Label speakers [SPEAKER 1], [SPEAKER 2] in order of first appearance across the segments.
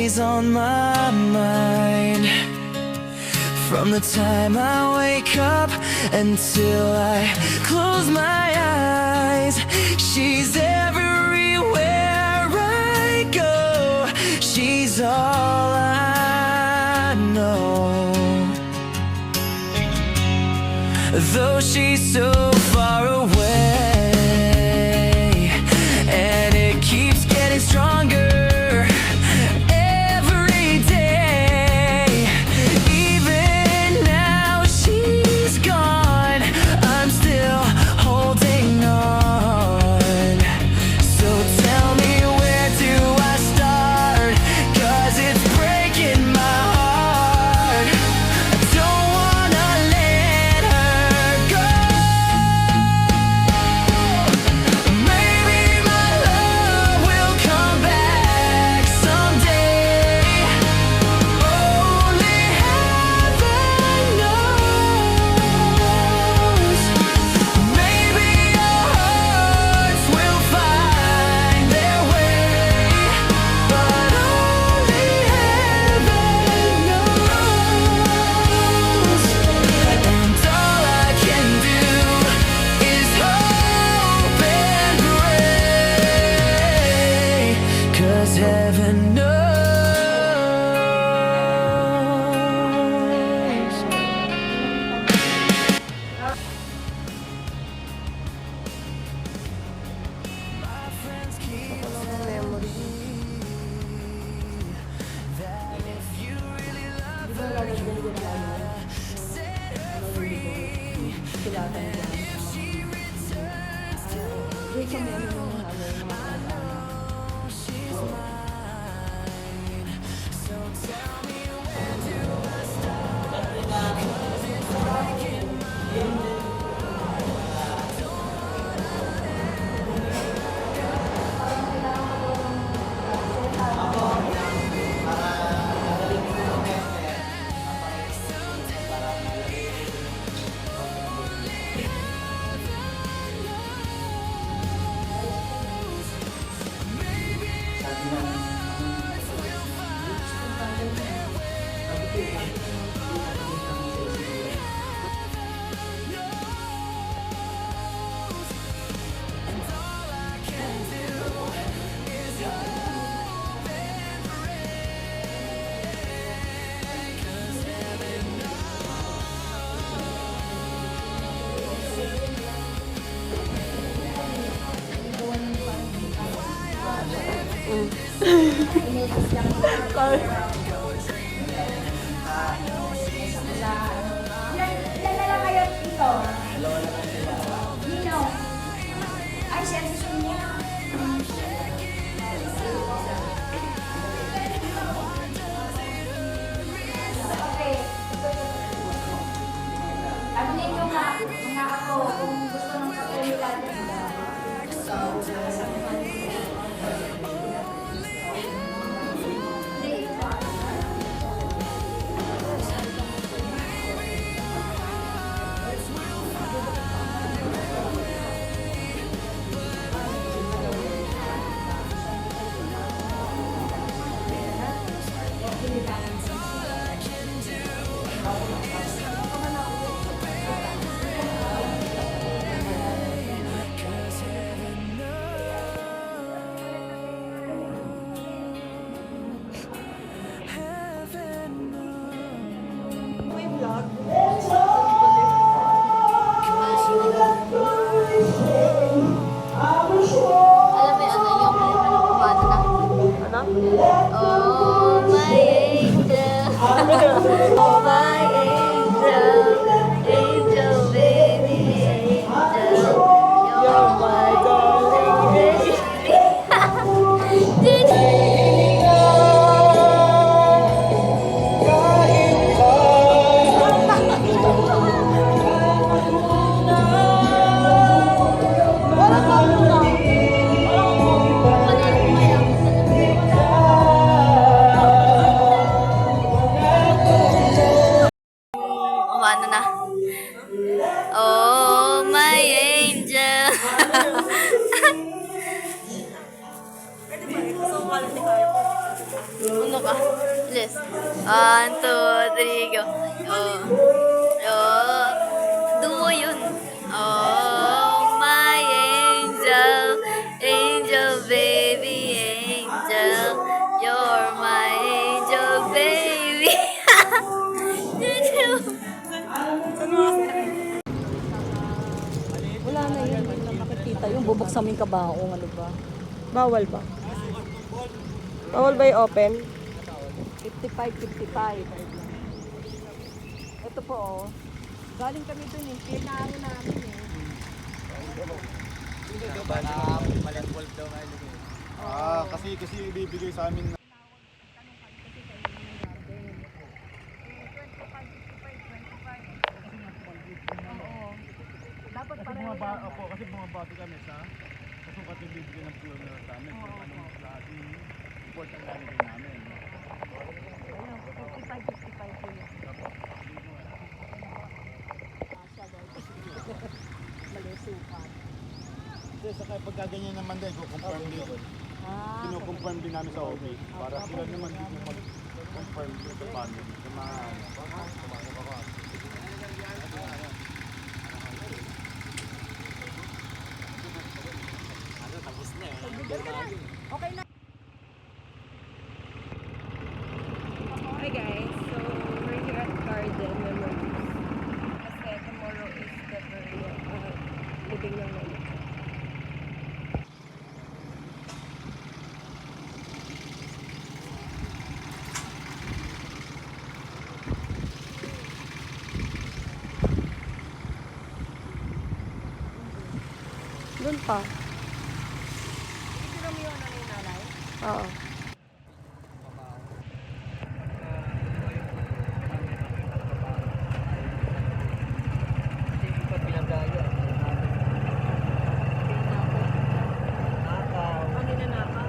[SPEAKER 1] always on my mind. From the time I wake up until I close my eyes, she's everywhere I go. She's all I know. Though she's so far away, and it keeps getting stronger every day. Even now she's gone, I'm still holding on. So tell me, where do I start? 'Cause it's breaking my heart. I don't wanna let her go. Maybe my love will come back someday. Only heaven knows. Maybe our hearts will find their way, but only heaven knows. And all I can do is hope and pray, 'cause heaven knows. My friends keep telling me that if you really love her, you gotta set her free. And if she returns to you, I know she's mine. So tell me, where do I start? 'Cause it's breaking my
[SPEAKER 2] Ilan na lang kayo dito? Nino? Ay, siya si Sonia. Okay. Sabi ninyo nga, mga ako, kung gusto ng kapilitan nila.
[SPEAKER 3] Alam mo yung yung kumanta? Ano? Oh, my angel. Oh, my Uno ka. Bilis. 1, 2, 3, go. Oh. Oh. Duo yun. Oh, my angel. Angel, baby, angel. You're my angel, baby.
[SPEAKER 1] Wala na yun. Hindi na makikita yung bubuksan mo yung kabaong. Ano ba?
[SPEAKER 4] Bawal ba? Bawal ba i-open?
[SPEAKER 1] 55. Ito po, oh. Galing kami dun eh. Pinano namin eh.
[SPEAKER 5] Kasi ibibigay sa amin.
[SPEAKER 1] Dapat
[SPEAKER 5] Kasi
[SPEAKER 1] pareho
[SPEAKER 5] kasi bumabati kami sa kasukat yung bibigyan ng fuel na sa amin. Kung anong klase yung import ang lalagay namin.
[SPEAKER 1] Ayun, 55 po yun. Malusukan.
[SPEAKER 5] Kasi saka pagkaganyan naman din, confirm din. Kino-confirm din namin sa OB para sila naman din yung mag-confirm sa family. Sa mga
[SPEAKER 1] Okay na.
[SPEAKER 4] Hi guys, so we're here at Garden Memories. Kasi tomorrow is the very living ng Lolo. Doon pa.
[SPEAKER 1] Sino mo yun ang nanay?
[SPEAKER 4] Oo.
[SPEAKER 1] Ano ninanakaw?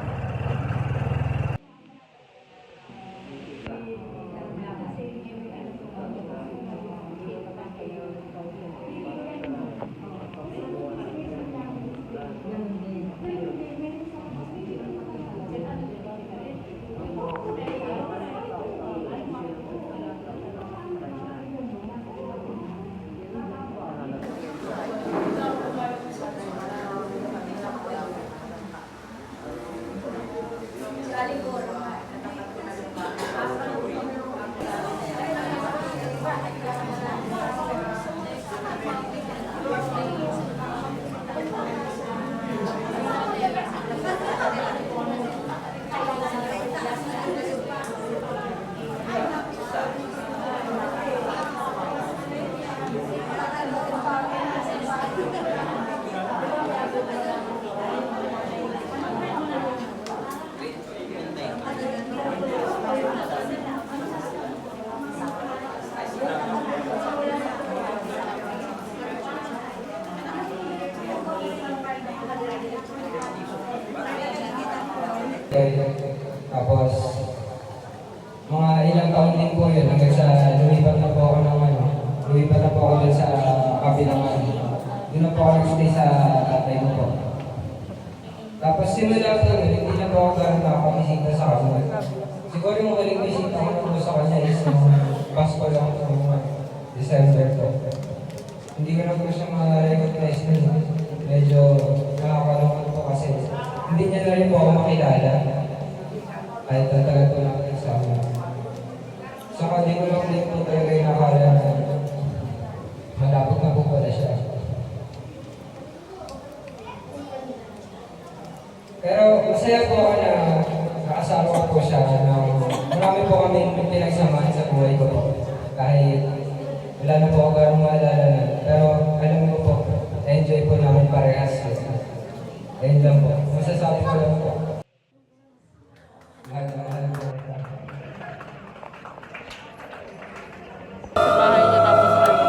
[SPEAKER 6] Tapos, mga ilang taon din po yun hanggang sa lumipat na po ako ng lumipat na po ako dun sa kabilang Doon na po ako nagstay sa tatay ko po. Tapos simula po yun, hindi na po ako gano'n nakakamisita sa kanya. Siguro yung huling bisita ko na po sa kanya is nung Pasko lang po, December po. Hindi ko na po siya ma-recognize nun. Medyo nakakalungkot po kasi hindi niya na rin po ako makilala. Kahit natagal po lang kasama. Saka di ko lang din po talaga yung nakala na malapit na po pala siya. Pero masaya po ako na nakasama ko po siya na marami po kami pinagsamahan sa buhay ko. Kahit wala na po ako ganong maalala na. Pero alam mo po, enjoy po namin parehas. Ayun lang po. Masasabi ko lang po. Mahal na mahal po.
[SPEAKER 4] Sa bahay niya tapos ano.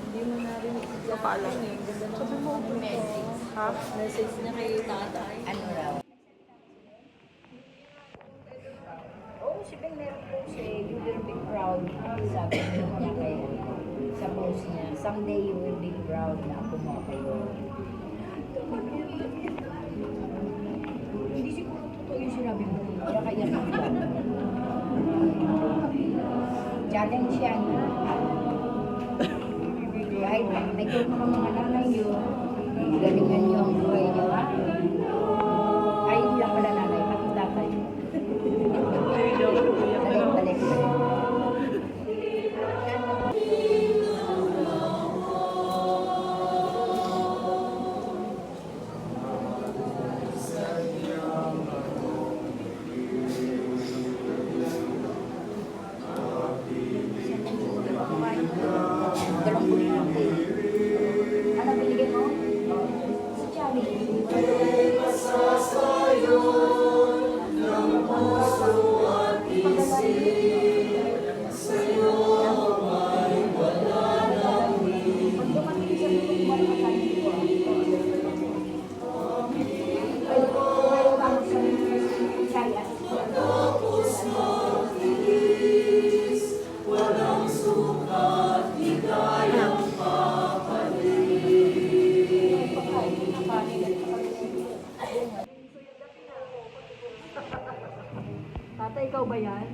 [SPEAKER 1] Hindi mo narinig si Jack.
[SPEAKER 4] Papaalam.
[SPEAKER 1] Sabi mo,
[SPEAKER 4] Ha?
[SPEAKER 1] message niya kay tatay.
[SPEAKER 2] Ano raw? Oo, si Ben meron po siya. You will be proud. Sabi niya kay sa boss post niya, someday you will be proud na ako mo kayo. Hindi siguro totoo yung sinabi mo. Kaya ka. Challenge yan. Kahit may tulong ng mga nanay nyo, galingan nyo ang buhay nyo, ha? Ay, hindi lang pala nanay, pati tatay. Balik. Dalawang bulit lang eh. Ano binigay mo? Si Charlie. Pag dumating siya, bumalik ang kanin ko. Ay, vamos sa Charlie.
[SPEAKER 1] Tatay, ikaw ba yan?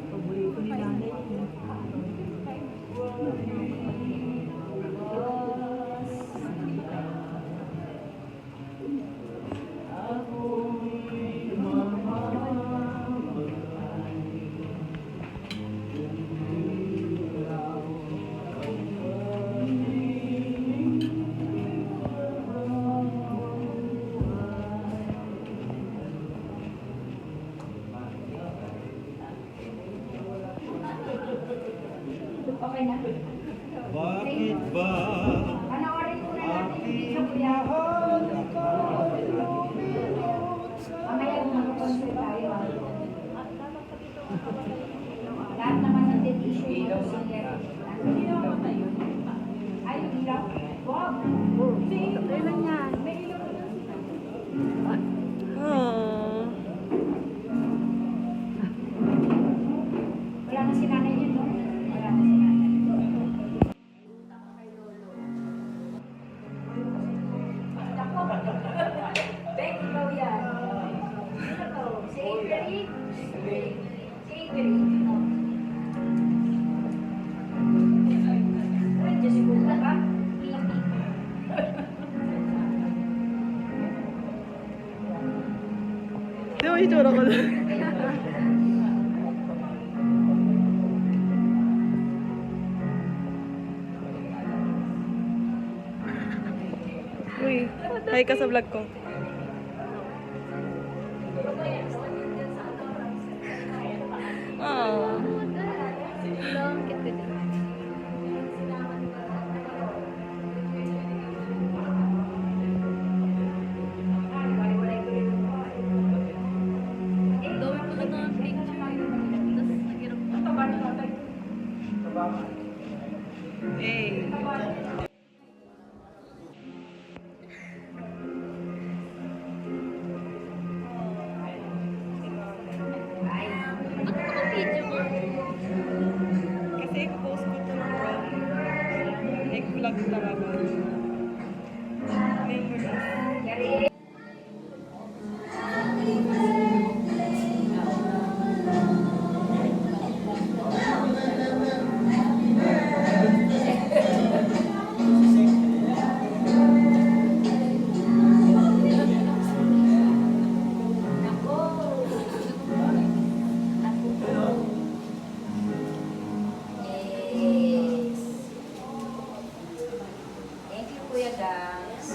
[SPEAKER 1] Paborito ni nanay yun.
[SPEAKER 2] Okay na?
[SPEAKER 5] Bakit ba?
[SPEAKER 2] Panoorin muna natin yung video kuya. Mamaya mag-concert tayo. Lahat naman ng dead issue mo siya. Ay, yung ilaw. Bob! Kailan yan? May ilaw.
[SPEAKER 4] Aww.
[SPEAKER 2] Wala na si nanay niya, no? Wala na si nanay. Ako. Bek, ikaw yan. Sino to? Si Avery? Si Avery. Ay, Diyos ko na ka.
[SPEAKER 4] Di ba yung tsura ko na? Uy, hi ka sa vlog ko. Aww. Hey. Kasi i-post ko ito ng vlog. Like vlog talaga. Memories.
[SPEAKER 2] Yes. Thank you, Kuya Dance.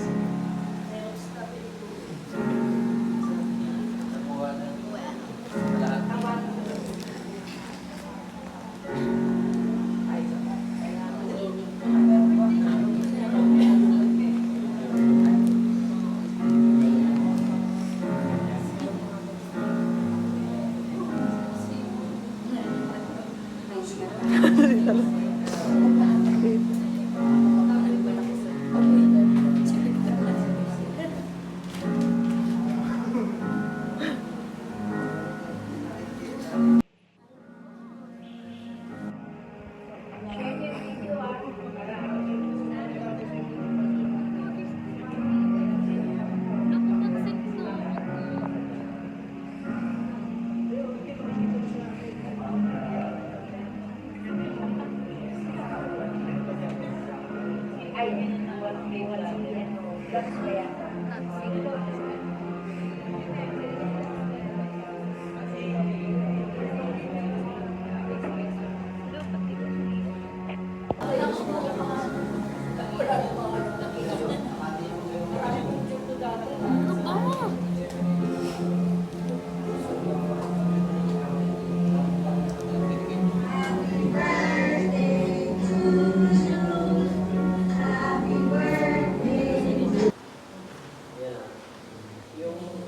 [SPEAKER 2] oras ba yan?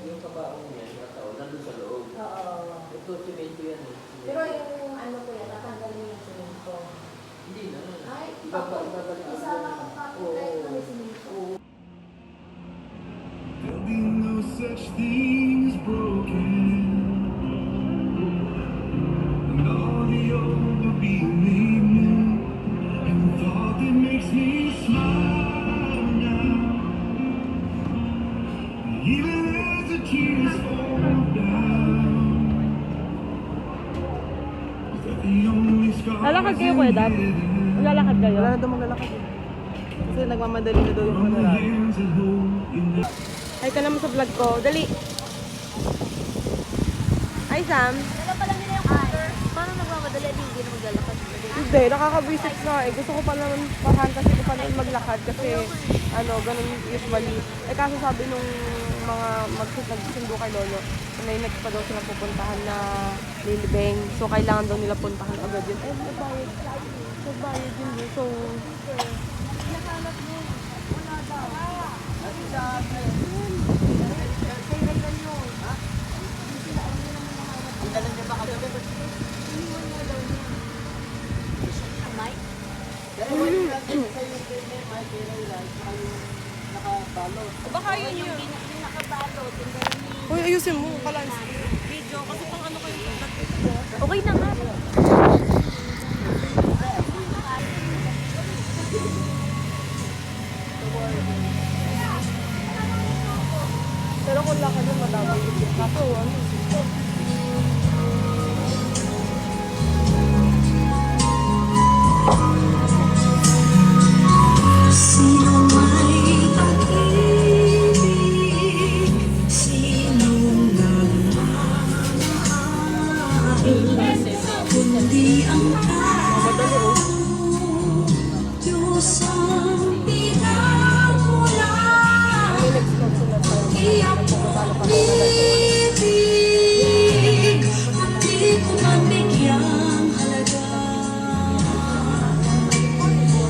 [SPEAKER 6] Yung kabaong niya, nakataon, nandun sa loob.
[SPEAKER 2] Oo.
[SPEAKER 6] Ito, simento yan eh.
[SPEAKER 2] Pero yung ano ko yan, natanggalin yung simento.
[SPEAKER 6] Hindi na.
[SPEAKER 2] Ay,
[SPEAKER 6] Ibabalik.
[SPEAKER 2] isama ko pa kahit may simento.
[SPEAKER 7] There'll be no such thing as broken, and all the old will be made new, and the thought that makes me smile now, even as the tears fall down, is that the only scars
[SPEAKER 4] Lalakad kayo, Kuya Dab? Lalakad kayo?
[SPEAKER 1] Wala na daw maglalakad eh. Kasi nagmamadali na daw yung
[SPEAKER 7] on the
[SPEAKER 1] funeral.
[SPEAKER 7] hands that hold you now?
[SPEAKER 4] Ay ka naman sa vlog ko. Dali. Ay, Sam.
[SPEAKER 3] Dala pa lang nila yung order. Paano nagmamadali? Hindi na maglalakad.
[SPEAKER 4] Hindi, nakaka-visit nga eh. Gusto ko pa naman pahan kasi ko pa naman maglakad kasi ano, ganun usually. Eh kaso sabi nung mga nagsundo kay Lolo, may next pa daw silang pupuntahan na Lilibeng. So, kailangan daw nila puntahan agad yun. Eh, nabayad. Nabayad yun eh. So,
[SPEAKER 3] Nakalap mo. Wala daw.
[SPEAKER 4] baka yun yun. Uy, ayusin mo. Balance. Video. Kasi pang ano kayo.
[SPEAKER 3] Okay na nga.
[SPEAKER 4] Pero kung lakad yun, madami. Kaso, ano.
[SPEAKER 7] Sino may pag-ibig? Sino nagmamahal? Kundi ang tao, Diyos ang pinagmulan. Di ako ibig, di ko man bigyang halaga.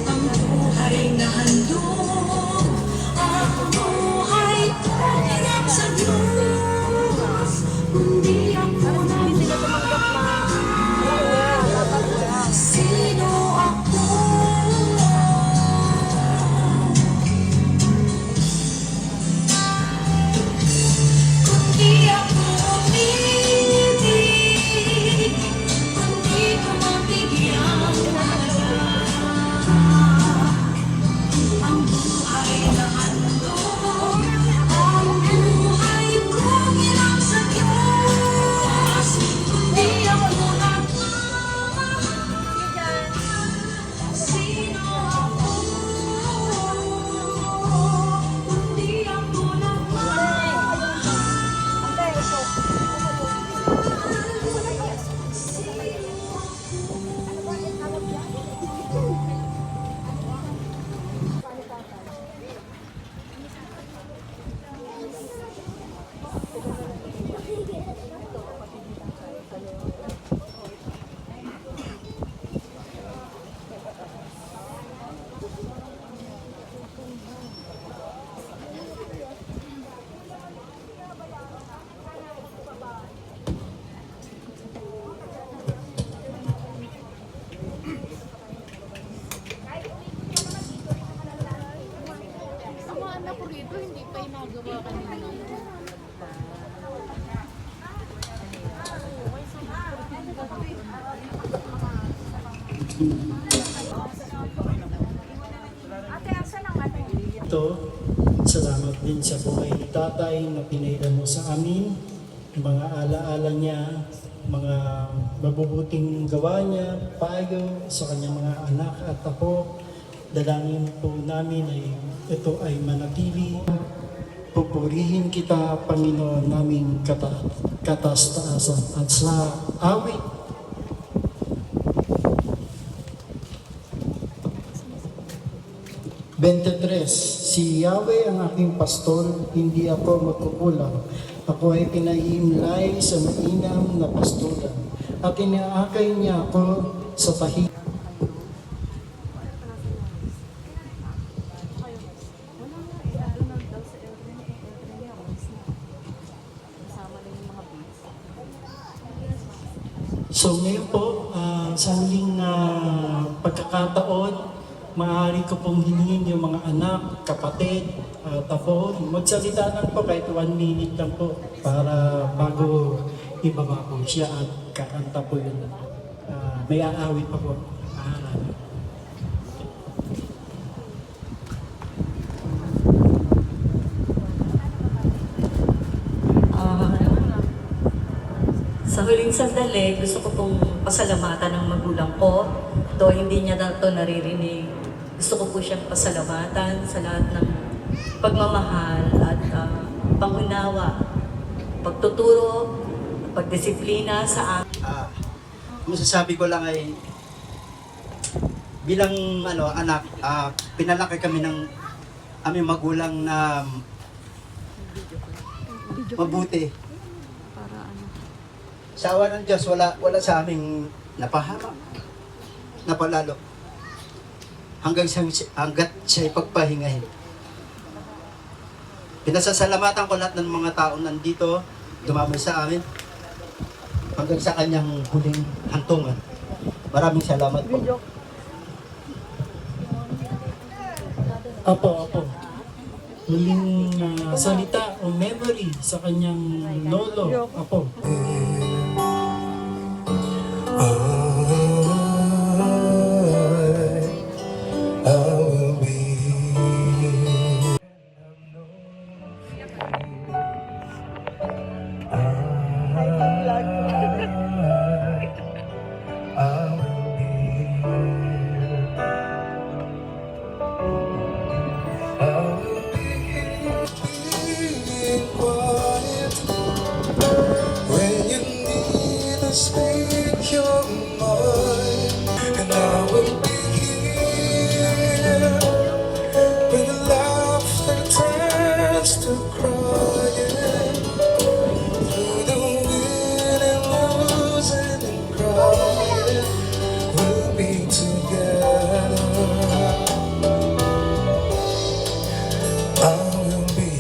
[SPEAKER 7] Ang buhay na handog, ang buhay ko hirap sa Diyos. Kundi ako sino ako? Kundi ako umibig, kundi ko mabigyang halaga. Ang buhay na handog, ang buhay ko hirap sa Diyos. Kundi ako nagmamahal. Sino ako? Kundi ako
[SPEAKER 3] Ang mga anak ko rito, hindi pa yung nagawa kanina.
[SPEAKER 8] Ito, salamat din sa buhay ni tatay na pinairan mo sa amin, mga alaala niya, mga mabubuting gawa niya, payo sa kanyang mga anak at apo, Dalangin po namin ay ito ay manatili. Pupurihin kita, Panginoon naming kataas-taasan. At sa awit 23, si Yahweh ang aking pastor, hindi ako magkukulang. Ako ay pinahimlay sa mainam na pastulan, at inaakay niya ako sa tahimik. So ngayon po, sa huling pagkakataon, maaari ko pong hilingin yung mga anak, kapatid, at ako, magsalita lang po kahit 1 minute lang po para bago ibaba po siya at kakanta po yun. May aawit pa po.
[SPEAKER 9] Sa huling sandali, gusto ko pong pasalamatan ng magulang ko. Ito, hindi niya na ito naririnig. Gusto ko po siyang pasalamatan sa lahat ng pagmamahal at pangunawa, pagtuturo, pagdisiplina sa akin.
[SPEAKER 10] Masasabi ko lang ay bilang anak, pinalaki kami ng aming magulang na mabuti. Sa awa ng Diyos, wala sa aming napahama, napalalo. Hanggat siya'y pagpahingahin. Pinasasalamatan ko lahat ng mga tao nandito, dumamay sa amin, hanggang sa kanyang huling hantungan. Maraming salamat po.
[SPEAKER 8] Apo. Huling salita o memory sa kanyang lolo. Apo.
[SPEAKER 7] When you need to speak your mind, and I will be here. When the laughter turns to crying, through the winning, losing, and crying, we'll be together. I will be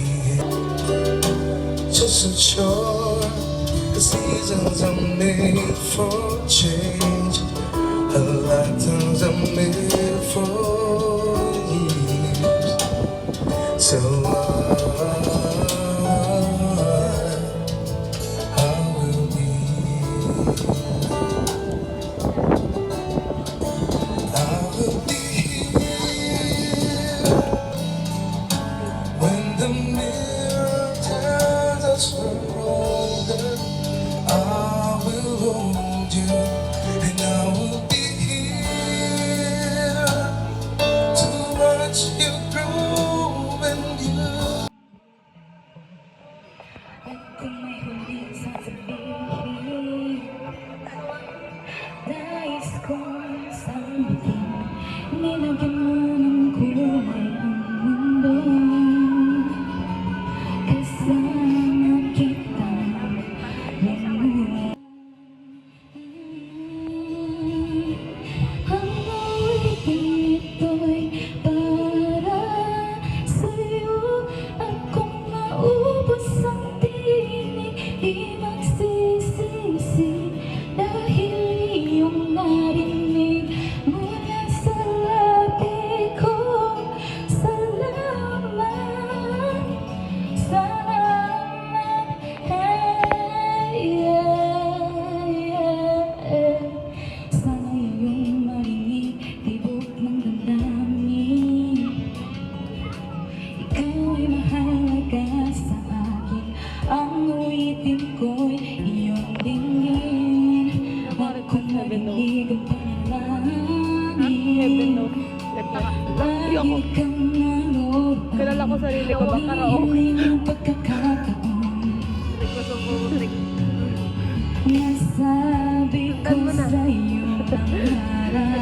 [SPEAKER 7] just a chore. The seasons are made for change, and lifetimes are made for years. So I will be. I will be here when the mirror tells us we're older. I will hold you, and I will be here to watch you grow and you.
[SPEAKER 11] At kung may huling sasabihin, nais kong sabihin, nilagyan mo ng kulay ang mundo. Kasama kita lumulong. Ang awitin ito'y para sa'yo. At kung maubos ang tinig, di magsisisi, dahil iyong narinig mula sabi ko sa'yo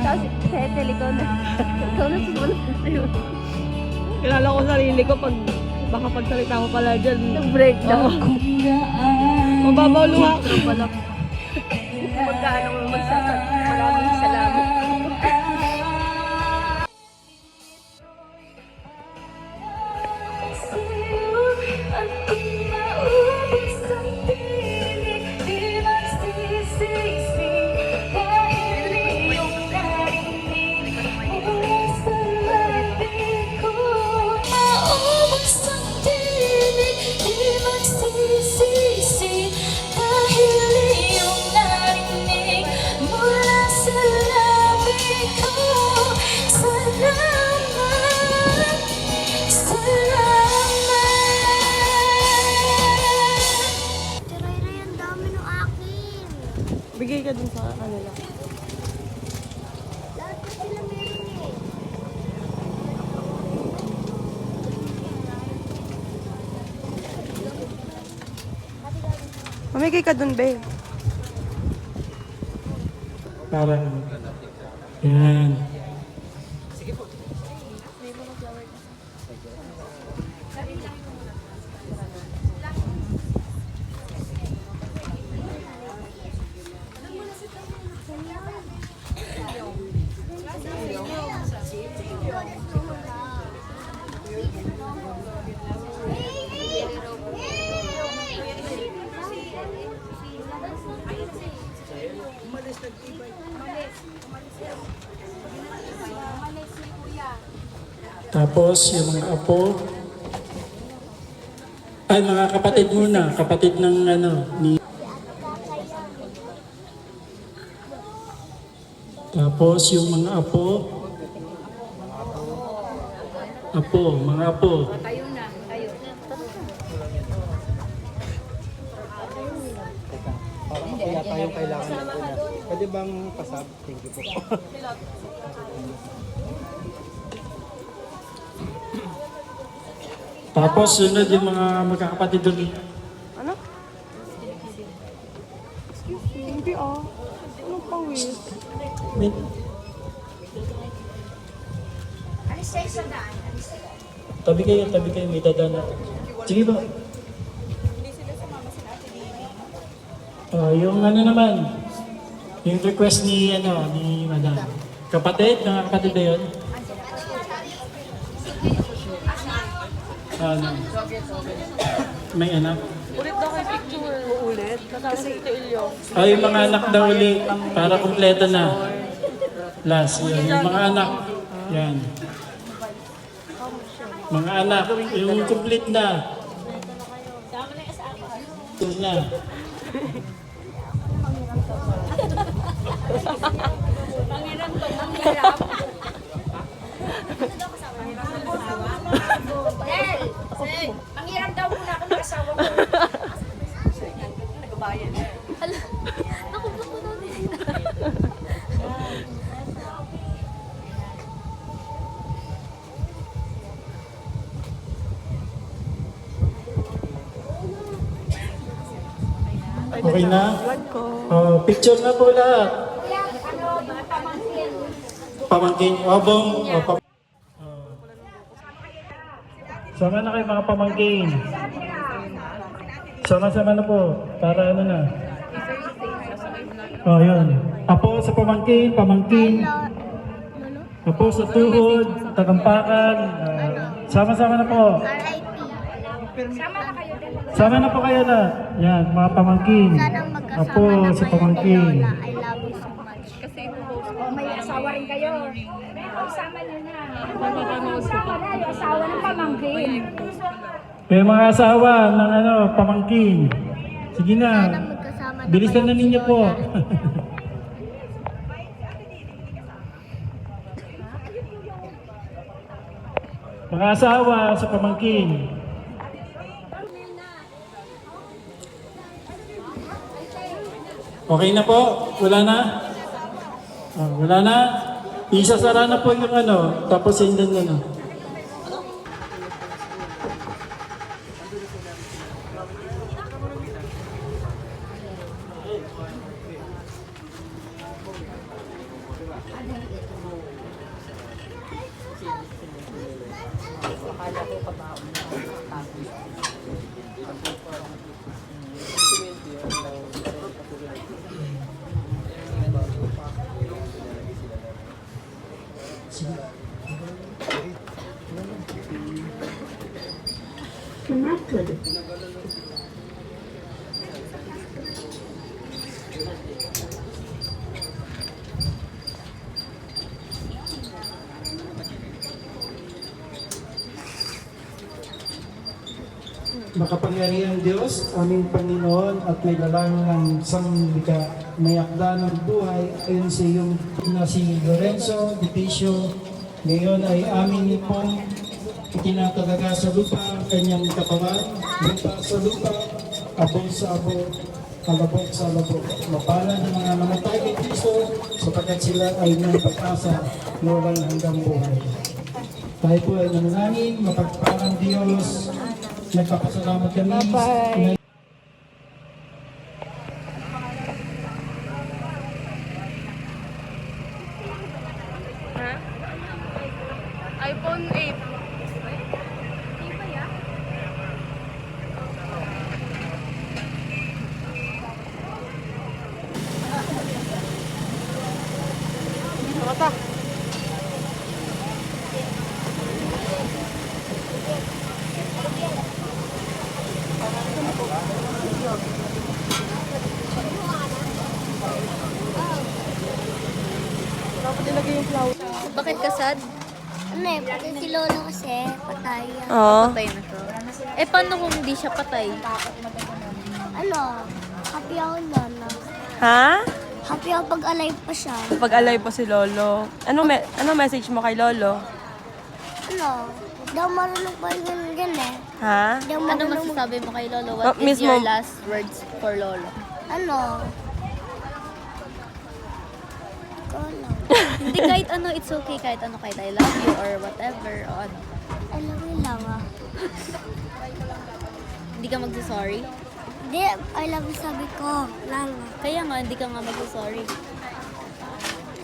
[SPEAKER 3] Tapos, settle, ikaw na. Ikaw na sumunod. Ayun.
[SPEAKER 4] Kilala ko sarili ko pag baka pagsalita ko pala dyan.
[SPEAKER 3] Nag-breakdown.
[SPEAKER 11] kung gaano
[SPEAKER 4] Mababaw luha ko.
[SPEAKER 3] Magkano mo magsasat. Maraming salamat.
[SPEAKER 11] sa'yo at kung maubos ang tinig di magsisisi dahil iyong narinig mula sa labi ko. Maubos ang tinig di magsisisi dahil iyong narinig mula sa labi ko. Salamat, salamat.
[SPEAKER 3] Ray, ang dami ng akin.
[SPEAKER 4] Bigay ka dun sa kanila.
[SPEAKER 3] Lahat na sila meron eh.
[SPEAKER 4] Mamigay ka dun, be.
[SPEAKER 8] Parang, yan. Tapos yung mga apo, ay mga kapatid muna, kapatid ng ni. Tapos yung mga apo, mga apo.
[SPEAKER 2] Kayo na, kayo.
[SPEAKER 10] Kaya tayong kailangan ng una. Pwede bang pasab? Thank you po.
[SPEAKER 8] Tapos sunod yung mga magkakapatid doon.
[SPEAKER 4] Ano? Hindi ah. Ano pa, wait?
[SPEAKER 8] Tabi kayo, may dadaan natin. Sige ba? Yung ano naman, yung request ni Madam. Kapatid, mga kapatid na yun? Ano? May anak?
[SPEAKER 4] Ulit daw kay picture. Ulit? Kasi ito Ilyo.
[SPEAKER 8] Yung mga anak daw uli, para kumpleto na. Last, yun. Yung mga anak, yan. Mga anak, yung complete na. Ito na.
[SPEAKER 2] Manghiram daw muna ako ng asawa ko.
[SPEAKER 3] Nakublok mo daw din.
[SPEAKER 8] Okay na? Picture na po lahat. Pamangkin. Sama na kayo mga pamangkin. Sama-sama na po. Para ano na. Yun. Apo sa pamangkin. Apo sa tuhod, tagampakan. Sama-sama na po. Sama na po kayo na. Yan, mga pamangkin. Apo sa pamangkin.
[SPEAKER 3] I love you so much.
[SPEAKER 2] May asawa rin kayo. Isama nyo na. Isama na yung asawa ng pamangkin.
[SPEAKER 8] May mga asawa ng pamangkin. Sige na.
[SPEAKER 3] Magkasama na
[SPEAKER 8] Bilisan na ninyo po. Mga asawa sa pamangkin. Okay na po? Wala na? Wala na? Isasara na po yung tapos hindan na.
[SPEAKER 2] Akala ko kabaon na tapos.
[SPEAKER 8] Makapangyarihang Diyos, aming Panginoon at may lalang ng sanglika, may akda ng buhay ayon sa iyong na si Lorenzo Dipicio. Ngayon ay amin pong itinatalaga sa lupa ang kanyang katawan, lupa sa lupa, abo sa abo, alabok sa alabok. Mapalad ng mga namatay kay Kristo sapagkat sila ay may pag-asa na walang hanggang buhay. Tayo po ay nanalangin, mapagpalang Diyos. Nagpapasalamat kami.
[SPEAKER 4] Bye-bye. Ha? iPhone 8. Mata. Dapat ilagay yung flower.
[SPEAKER 3] Bakit ka sad?
[SPEAKER 11] Ano eh, pati si Lolo kasi patay.
[SPEAKER 4] Oo.
[SPEAKER 3] Patay na siya. Eh, paano kung hindi siya patay?
[SPEAKER 11] Ano, happy ako nun.
[SPEAKER 4] Ha?
[SPEAKER 11] Happy ako pag alive pa siya.
[SPEAKER 4] Pag alive pa si Lolo. Ano message mo kay Lolo?
[SPEAKER 11] Ano, daw marunong pa yun yan eh.
[SPEAKER 4] Ha?
[SPEAKER 11] Daw
[SPEAKER 3] Ano
[SPEAKER 11] marunong
[SPEAKER 3] masasabi mo kay Lolo?
[SPEAKER 4] Oh,
[SPEAKER 3] What is
[SPEAKER 4] mismo.
[SPEAKER 3] your last words for Lolo?
[SPEAKER 11] Ano? Ikaw lang.
[SPEAKER 3] Hindi kahit ano, it's okay. Kahit ano, kahit I love you or whatever. O ano.
[SPEAKER 11] Alam mo lang ah.
[SPEAKER 3] Hindi ka magsasorry?
[SPEAKER 11] Hindi, I love you sabi ko. Lang.
[SPEAKER 3] Kaya nga, hindi ka nga magsasorry.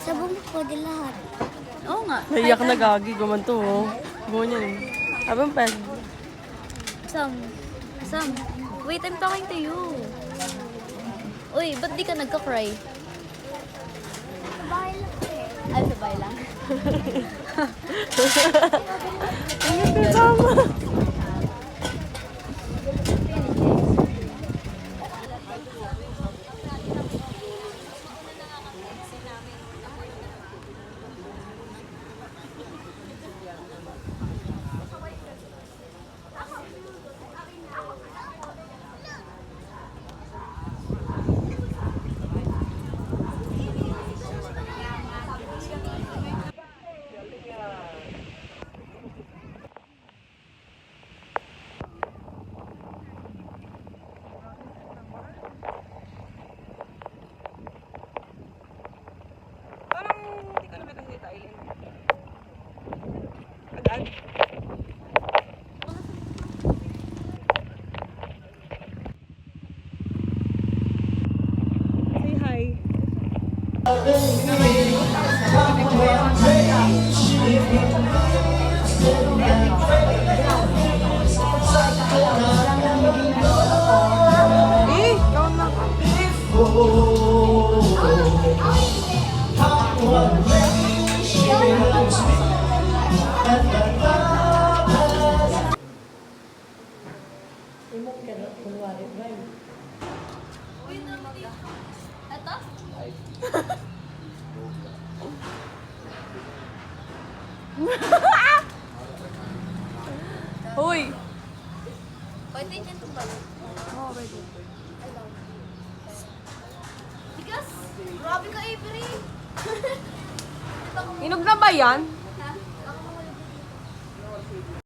[SPEAKER 11] Sabong ko di lahat.
[SPEAKER 3] Oo nga.
[SPEAKER 4] Naiyak
[SPEAKER 3] kahit
[SPEAKER 4] na
[SPEAKER 3] ano.
[SPEAKER 4] gagi. Gumanto oh. Ganyan eh. Abang peg.
[SPEAKER 3] Sam, wait, I'm talking to you. Uy, ba't di ka nagka-cry?
[SPEAKER 11] Bahay lang ko eh.
[SPEAKER 3] Ay, sabay lang.
[SPEAKER 4] Tama. Say hi. Ikaw na. Hoy!
[SPEAKER 3] Pwede niya itong balo.
[SPEAKER 4] Oo, pwede.
[SPEAKER 3] Because, grabe ka, Avery.
[SPEAKER 4] Inog na ba yan?